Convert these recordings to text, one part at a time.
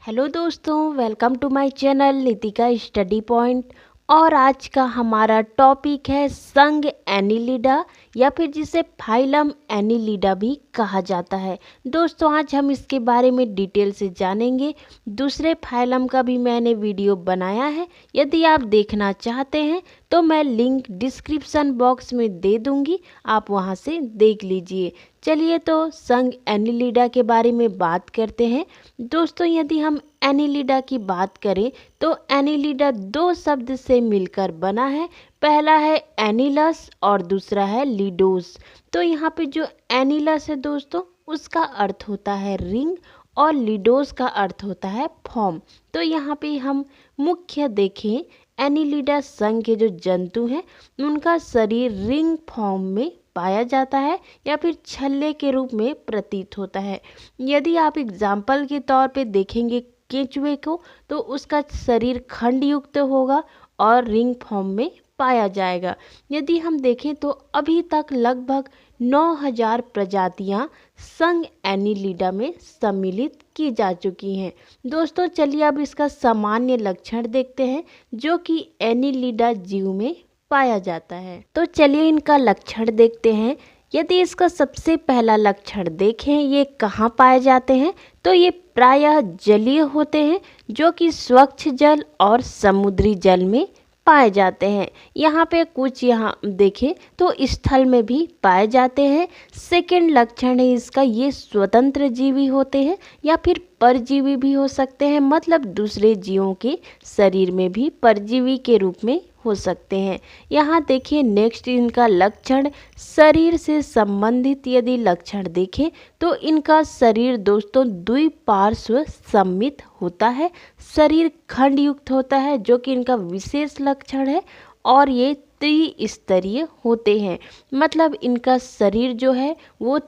Hello दोस्तों, welcome to my channel Nitika study point. और आज का हमारा टॉपिक है संघ एनिलिडा या फिर जिसे फाइलम एनिलिडा भी कहा जाता है। दोस्तों आज हम इसके बारे में डिटेल से जानेंगे। दूसरे फाइलम का भी मैंने वीडियो बनाया है, यदि आप देखना चाहते हैं तो मैं लिंक डिस्क्रिप्शन बॉक्स में दे दूंगी, आप वहां से देख लीजिए। चलिए तो संघ एनिलिडा के बारे में बात करते हैं। दोस्तों यदि हम एनिलिडा की बात करें तो एनिलिडा दो शब्द से मिलकर बना है। पहला है एनिलस और दूसरा है लिडोस। तो यहाँ पे जो एनिलस है दोस्तों उसका अर्थ होता है रिंग और लिडोस का अर्थ होता है फॉर्म। तो यहाँ पे हम मुख्य देखें, एनिलिडा संघ के जो जंतु हैं उनका शरीर रिंग फॉर्म में पाया जाता है या फिर छल्ले के रूप में प्रतीत होता है। यदि आप एग्जाम्पल के तौर पे देखेंगे केंचुए को तो उसका शरीर खंड युक्त होगा और रिंग फॉर्म में पाया जाएगा। यदि हम देखें तो अभी तक लगभग 9000 प्रजातियां संघ एनिलिडा में सम्मिलित की जा चुकी हैं। दोस्तों चलिए अब इसका सामान्य लक्षण देखते हैं जो कि एनिलिडा जीव में पाया जाता है। तो चलिए इनका लक्षण देखते हैं। यदि इसका सबसे पहला लक्षण देखें, ये कहाँ पाए जाते हैं, तो ये प्रायः जलीय होते हैं जो कि स्वच्छ जल और समुद्री जल में पाए जाते हैं। यहाँ पे कुछ यहाँ देखें तो स्थल में भी पाए जाते हैं। सेकंड लक्षण है इसका, ये स्वतंत्र जीवी होते हैं या फिर परजीवी भी हो सकते हैं, मतलब दूसरे जीवों के शरीर में भी परजीवी के रूप में हो सकते हैं। यहाँ देखिए नेक्स्ट इनका लक्षण, शरीर से संबंधित यदि लक्षण देखें तो इनका शरीर दोस्तों द्विपार्श्व सममित होता है, शरीर खंड युक्त होता है जो कि इनका विशेष लक्षण है, और ये त्रिस्तरीय होते हैं, मतलब इनका शरीर जो है वो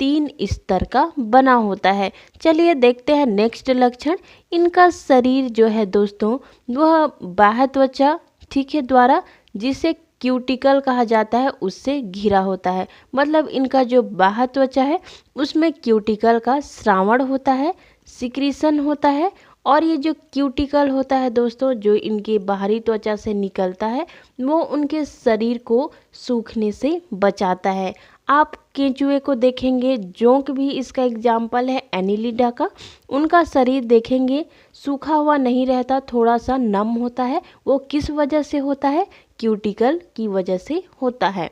3 स्तर का बना होता है। चलिए देखते हैं नेक्स्ट लक्षण। इनका शरीर जो है दोस्तों वह बाह्य त्वचा ठीक है द्वारा, जिसे क्यूटिकल कहा जाता है, उससे घिरा होता है। मतलब इनका जो बाह्य त्वचा है उसमें क्यूटिकल का श्रावण होता है, सिक्रीशन होता है, और ये जो क्यूटिकल होता है दोस्तों जो इनके बाहरी त्वचा से निकलता है वो उनके शरीर को सूखने से बचाता है। आप केंचुए को देखेंगे, जोंक भी इसका एग्जाम्पल है एनिलिडा का, उनका शरीर देखेंगे सूखा हुआ नहीं रहता, थोड़ा सा नम होता है। वो किस वजह से होता है? क्यूटिकल की वजह से होता है।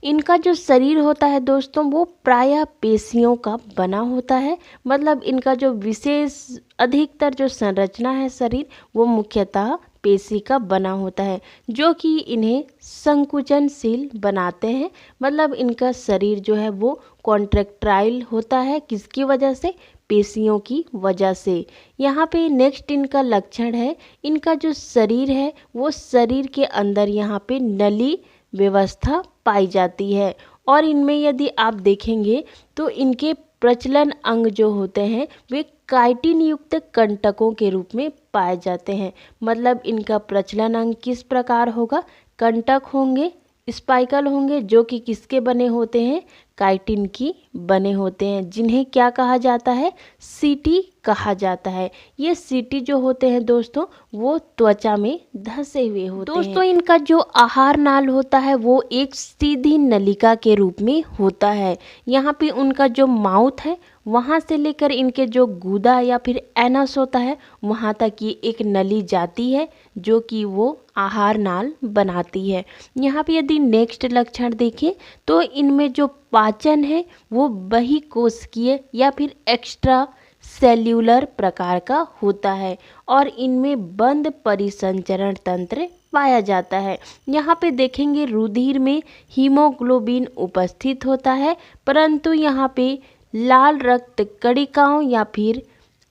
इनका जो शरीर होता है दोस्तों वो प्रायः पेशियों का बना होता है, मतलब इनका जो विशेष अधिकतर जो संरचना है शरीर वो मुख्यतः पेशी का बना होता है जो कि इन्हें संकुचनशील बनाते हैं। मतलब इनका शरीर जो है वो कॉन्ट्रैक्टाइल होता है, किसकी वजह से? पेशियों की वजह से। यहाँ पे नेक्स्ट इनका लक्षण है, इनका जो शरीर है वो शरीर के अंदर यहाँ पे नली व्यवस्था पाई जाती है, और इनमें यदि आप देखेंगे तो इनके प्रचलन अंग जो होते हैं वे काइटिन युक्त कंटकों के रूप में पाए जाते हैं। मतलब इनका प्रचलन अंग किस प्रकार होगा? कंटक होंगे, स्पाइकल होंगे, जो कि किसके बने होते हैं? काइटिन की बने होते हैं, जिन्हें क्या कहा जाता है? सीटी कहा जाता है। ये सीटी जो होते हैं दोस्तों वो त्वचा में धसे हुए होते हैं। दोस्तों इनका जो आहार नाल होता है वो एक सीधी नलिका के रूप में होता है। यहाँ पे उनका जो माउथ है वहाँ से लेकर इनके जो गूदा या फिर एनस होता है वहाँ तक ये एक नली जाती है जो कि वो आहार नाल बनाती है। यहाँ पे यदि नेक्स्ट लक्षण देखें तो इनमें जो पाचन है वो बहिकोशिकीय या फिर एक्स्ट्रा सेल्यूलर प्रकार का होता है, और इनमें बंद परिसंचरण तंत्र पाया जाता है। यहाँ पे देखेंगे रुधिर में हीमोग्लोबिन उपस्थित होता है, परंतु यहाँ पे लाल रक्त कणिकाओं या फिर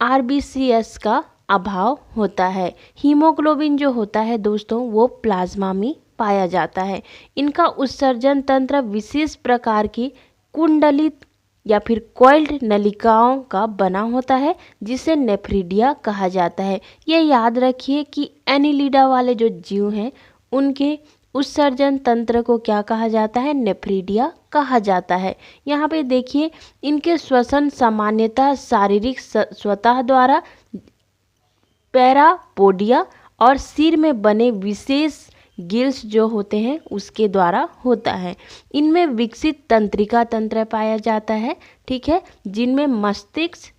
आरबीसीएस का अभाव होता है। हीमोग्लोबिन जो होता है दोस्तों वो प्लाज्मा में पाया जाता है। इनका उत्सर्जन तंत्र विशेष प्रकार की कुंडलित या फिर कॉइल्ड नलिकाओं का बना होता है जिसे नेफ्रिडिया कहा जाता है। ये याद रखिए कि एनिलिडा वाले जो जीव हैं उनके उत्सर्जन तंत्र को क्या कहा जाता है? नेफ्रिडिया कहा जाता है। यहाँ पे देखिए इनके श्वसन सामान्यतः शारीरिक स्वतः द्वारा पैरापोडिया और सिर में बने विशेष गिल्स जो होते हैं उसके द्वारा होता है। इनमें विकसित तंत्रिका तंत्र पाया जाता है, ठीक है, जिनमें मस्तिष्क,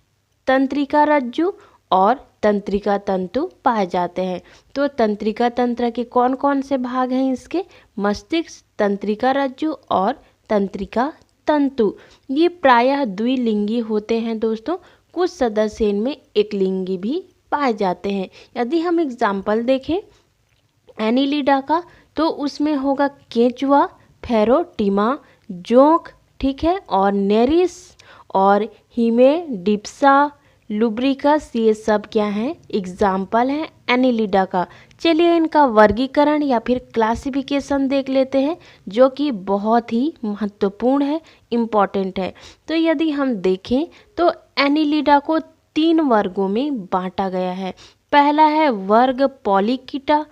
तंत्रिका रज्जु और तंत्रिका तंतु पाए जाते हैं। तो तंत्रिका तंत्र के कौन कौन से भाग हैं इसके? मस्तिष्क, तंत्रिका रज्जु और तंत्रिका तंतु। ये प्रायः द्विलिंगी होते हैं दोस्तों, कुछ सदस्य इनमें एकलिंगी भी पाए जाते हैं। यदि हम एग्जाम्पल देखें एनिलिडा का, तो उसमें होगा केंचुआ, फेरोटिमा, जोंक, ठीक है, और नेरिस और हिमेडिप्सा, लुब्रिकस, ये सब क्या हैं? एग्जाम्पल हैं एनिलिडा का। चलिए इनका वर्गीकरण या फिर क्लासिफिकेशन देख लेते हैं, जो कि बहुत ही महत्वपूर्ण है, इम्पॉर्टेंट है। तो यदि हम देखें तो एनिलिडा को 3 वर्गों में बांटा गया है। पहला है वर्ग पॉलीकीटा,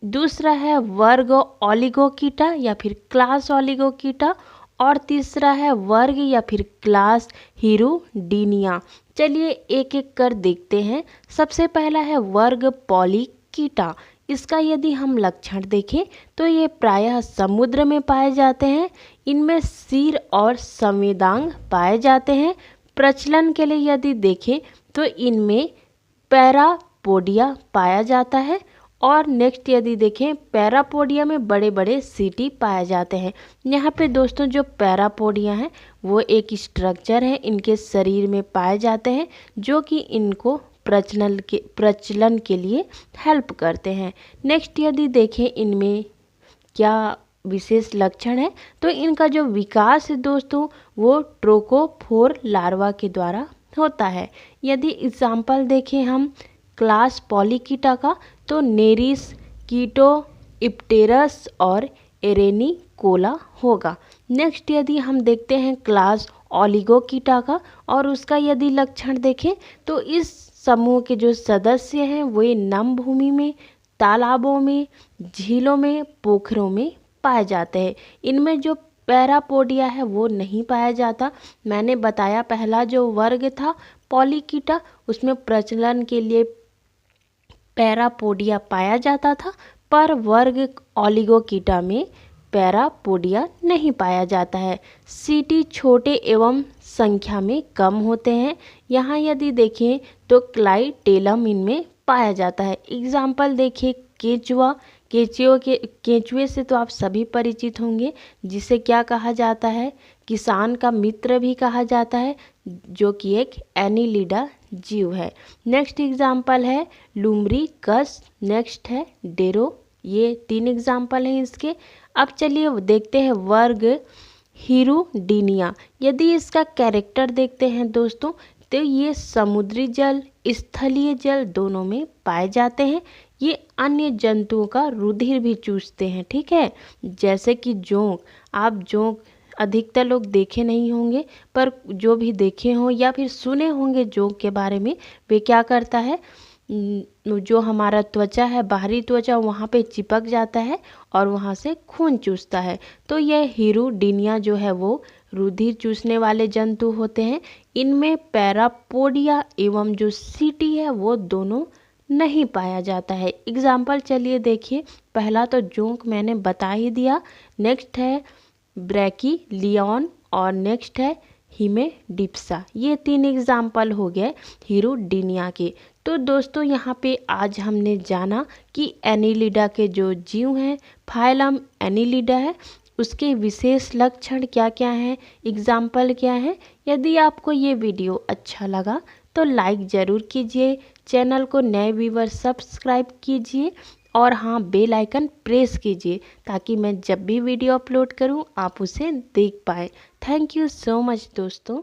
दूसरा है वर्ग ओलिगोकीटा या फिर क्लास ओलिगोकीटा, और तीसरा है वर्ग या फिर क्लास हिरुडीनिया। चलिए एक एक कर देखते हैं। सबसे पहला है वर्ग पॉलीकीटा। इसका यदि हम लक्षण देखें तो ये प्रायः समुद्र में पाए जाते हैं। इनमें सिर और संवेदांग पाए जाते हैं। प्रचलन के लिए यदि देखें तो इनमें पैरापोडिया पाया जाता है। और नेक्स्ट यदि देखें पैरापोडिया में बड़े बड़े सीटी पाए जाते हैं। यहाँ पे दोस्तों जो पैरापोडिया हैं वो एक स्ट्रक्चर है, इनके शरीर में पाए जाते हैं, जो कि इनको प्रचलन के लिए हेल्प करते हैं। नेक्स्ट यदि देखें इनमें क्या विशेष लक्षण है, तो इनका जो विकास है दोस्तों वो ट्रोकोफोर लार्वा के द्वारा होता है। यदि एग्जाम्पल देखें हम क्लास पॉलीकीटा का, तो नेरिस, कीटो, इप्टेरस और एरेनिकोला होगा। नेक्स्ट यदि हम देखते हैं क्लास ओलिगोकीटा का, और उसका यदि लक्षण देखें तो इस समूह के जो सदस्य हैं वो नम भूमि में, तालाबों में, झीलों में, पोखरों में पाए जाते हैं। इनमें जो पैरापोडिया है वो नहीं पाया जाता। मैंने बताया पहला जो वर्ग था पॉलीकीटा, उसमें प्रचलन के लिए पैरापोडिया पाया जाता था, पर वर्ग ओलिगोकीटा में पैरापोडिया नहीं पाया जाता है। सीटी छोटे एवं संख्या में कम होते हैं। यहाँ यदि देखें तो क्लाइटेलम इनमें पाया जाता है। एग्जाम्पल देखिए केंचुआ। केंचुए से तो आप सभी परिचित होंगे, जिसे क्या कहा जाता है? किसान का मित्र भी कहा जाता है, जो कि एक एनिलिडा जीव है। नेक्स्ट एग्जाम्पल है लुम्ब्रिकस, नेक्स्ट है डेरो। ये 3 एग्जाम्पल हैं इसके। अब चलिए देखते हैं वर्ग हिरुडीनिया। यदि इसका कैरेक्टर देखते हैं दोस्तों, तो ये समुद्री जल, स्थलीय जल दोनों में पाए जाते हैं। ये अन्य जंतुओं का रुधिर भी चूसते हैं, ठीक है, जैसे कि जोंक। आप जोंक अधिकतर लोग देखे नहीं होंगे, पर जो भी देखे हों या फिर सुने होंगे जोंक के बारे में, वे क्या करता है, जो हमारा त्वचा है, बाहरी त्वचा, वहाँ पे चिपक जाता है और वहाँ से खून चूसता है। तो यह हिरुडीनिया जो है वो रुधिर चूसने वाले जंतु होते हैं। इनमें पैरापोडिया एवं जो सीटी है वो दोनों नहीं पाया जाता है। एग्जाम्पल चलिए देखिए, पहला तो जोंक मैंने बता ही दिया, नेक्स्ट है ब्रैकीलियन और नेक्स्ट है हिमेडिप्सा। ये 3 एग्जाम्पल हो गए हिरुडीनिया के। तो दोस्तों यहाँ पे आज हमने जाना कि एनिलिडा के जो जीव हैं, फाइलम एनिलिडा है, उसके विशेष लक्षण क्या क्या हैं, एग्जाम्पल क्या हैं। यदि आपको ये वीडियो अच्छा लगा तो लाइक ज़रूर कीजिए, चैनल को नए व्यूवर सब्सक्राइब कीजिए और हाँ बेल आइकन प्रेस कीजिए, ताकि मैं जब भी वीडियो अपलोड करूँ आप उसे देख पाएँ। थैंक यू सो मच दोस्तों।